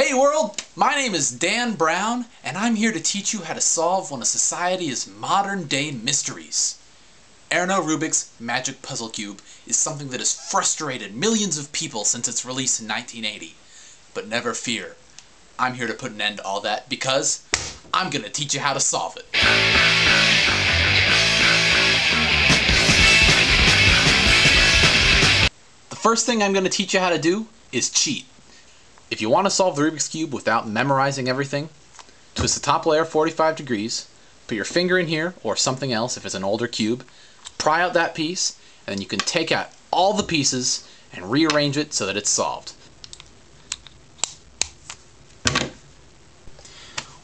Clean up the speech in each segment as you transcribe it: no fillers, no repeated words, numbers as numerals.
Hey world, my name is Dan Brown, and I'm here to teach you how to solve one of society's modern-day mysteries. Erno Rubik's Magic Puzzle Cube is something that has frustrated millions of people since its release in 1980. But never fear, I'm here to put an end to all that because I'm gonna teach you how to solve it. The first thing I'm gonna teach you how to do is cheat. If you want to solve the Rubik's Cube without memorizing everything, twist the top layer 45 degrees, put your finger in here, or something else if it's an older cube, pry out that piece, and then you can take out all the pieces and rearrange it so that it's solved.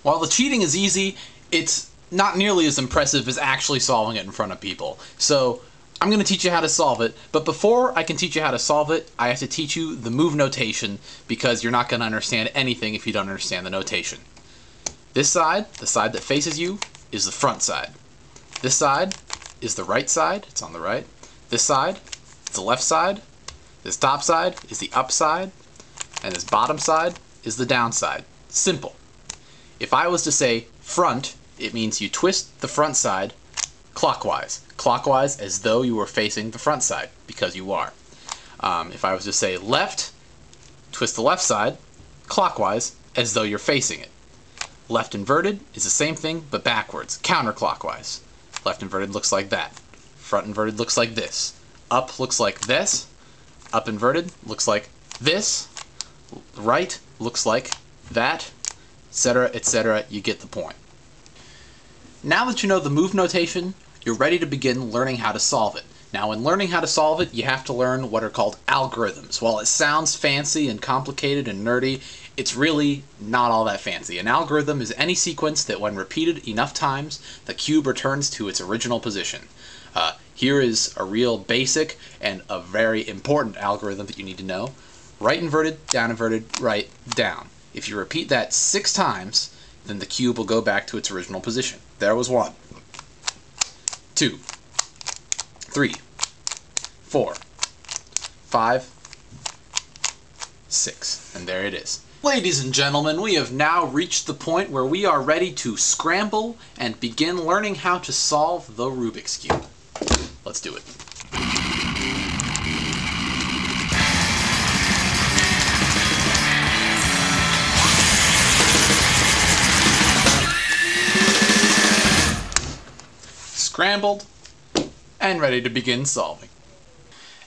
While the cheating is easy, it's not nearly as impressive as actually solving it in front of people. So I'm going to teach you how to solve it, but before I can teach you how to solve it, I have to teach you the move notation because you're not going to understand anything if you don't understand the notation. This side, the side that faces you, is the front side. This side is the right side, it's on the right. This side is the left side. This top side is the up side. And this bottom side is the down side. Simple. If I was to say front, it means you twist the front side clockwise. Clockwise as though you were facing the front side, because you are. If I was to say left, twist the left side clockwise as though you're facing it. Left inverted is the same thing but backwards, counterclockwise. Left inverted looks like that. Front inverted looks like this. Up looks like this. Up inverted looks like this. Right looks like that, etc., etc. You get the point. Now that you know the move notation, you're ready to begin learning how to solve it. Now, in learning how to solve it, you have to learn what are called algorithms. While it sounds fancy and complicated and nerdy, it's really not all that fancy. An algorithm is any sequence that, when repeated enough times, the cube returns to its original position. Here is a real basic and a very important algorithm that you need to know. Right inverted, down inverted, right, down. If you repeat that 6 times, then the cube will go back to its original position. There was 1, 2, 3, 4, 5, 6, and there it is. Ladies and gentlemen, we have now reached the point where we are ready to scramble and begin learning how to solve the Rubik's Cube. Let's do it. Scrambled and ready to begin solving.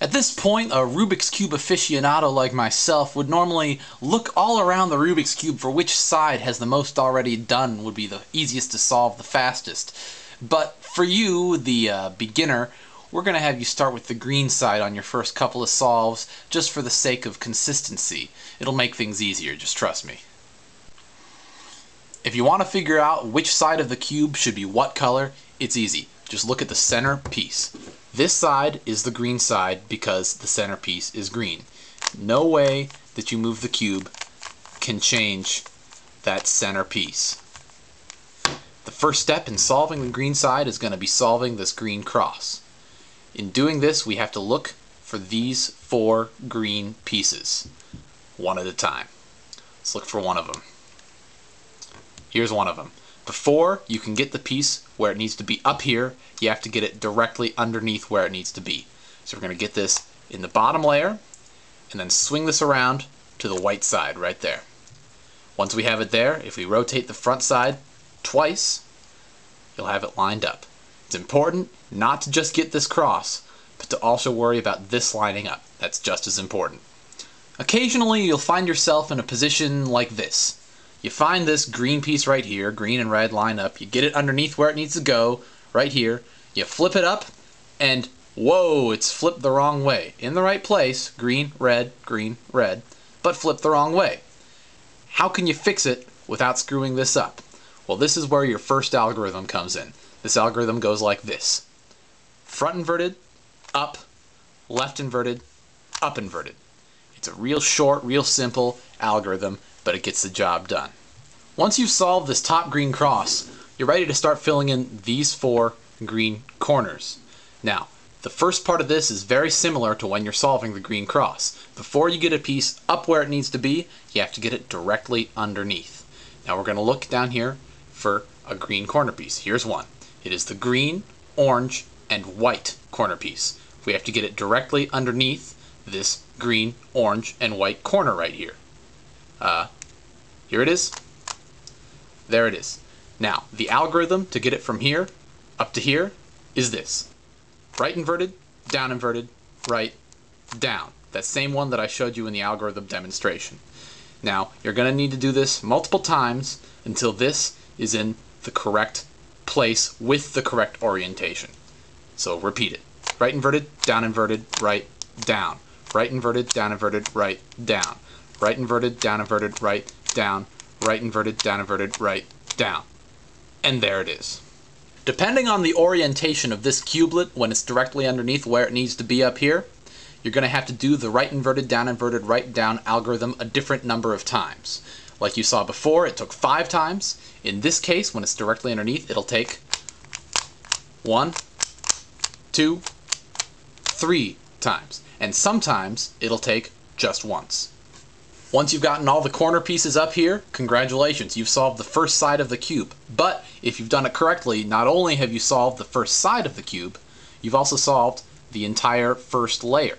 At this point, a Rubik's Cube aficionado like myself would normally look all around the Rubik's Cube for which side has the most already done, would be the easiest to solve the fastest. But for you, the beginner, we're going to have you start with the green side on your first couple of solves just for the sake of consistency. It'll make things easier, just trust me. If you want to figure out which side of the cube should be what color, it's easy. Just look at the center piece. This side is the green side because the center piece is green. No way that you move the cube can change that center piece. The first step in solving the green side is going to be solving this green cross. In doing this, we have to look for these 4 green pieces, one at a time. Let's look for one of them. Here's one of them. Before you can get the piece where it needs to be up here, you have to get it directly underneath where it needs to be. So we're going to get this in the bottom layer and then swing this around to the white side right there. Once we have it there, if we rotate the front side twice, you'll have it lined up. It's important not to just get this cross, but to also worry about this lining up. That's just as important. Occasionally you'll find yourself in a position like this. You find this green piece right here, green and red line up, you get it underneath where it needs to go, right here, you flip it up, and whoa, it's flipped the wrong way. In the right place, green, red, but flipped the wrong way. How can you fix it without screwing this up? Well, this is where your first algorithm comes in. This algorithm goes like this. Front inverted, up, left inverted, up inverted. It's a real short, real simple algorithm, but it gets the job done. Once you've solved this top green cross, you're ready to start filling in these 4 green corners. Now, The first part of this is very similar to when you're solving the green cross. Before you get a piece up where it needs to be, you have to get it directly underneath. Now we're going to look down here for a green corner piece. Here's one. It is the green, orange, and white corner piece. We have to get it directly underneath this green, orange, and white corner right here. Here it is. There it is. Now, the algorithm to get it from here up to here is this. Right inverted, down, right, down. That same one that I showed you in the algorithm demonstration. Now, you're going to need to do this multiple times until this is in the correct place with the correct orientation. So repeat it. Right inverted, right, down. Right inverted, right, down. Right inverted, right, down. Right inverted, right, down. And there it is. Depending on the orientation of this cubelet when it's directly underneath where it needs to be up here, you're going to have to do the right inverted, right, down algorithm a different number of times. Like you saw before, it took 5 times. In this case, when it's directly underneath, it'll take 1, 2, 3 times. And sometimes it'll take just once. Once you've gotten all the corner pieces up here, congratulations, you've solved the first side of the cube. But if you've done it correctly, not only have you solved the first side of the cube, you've also solved the entire first layer.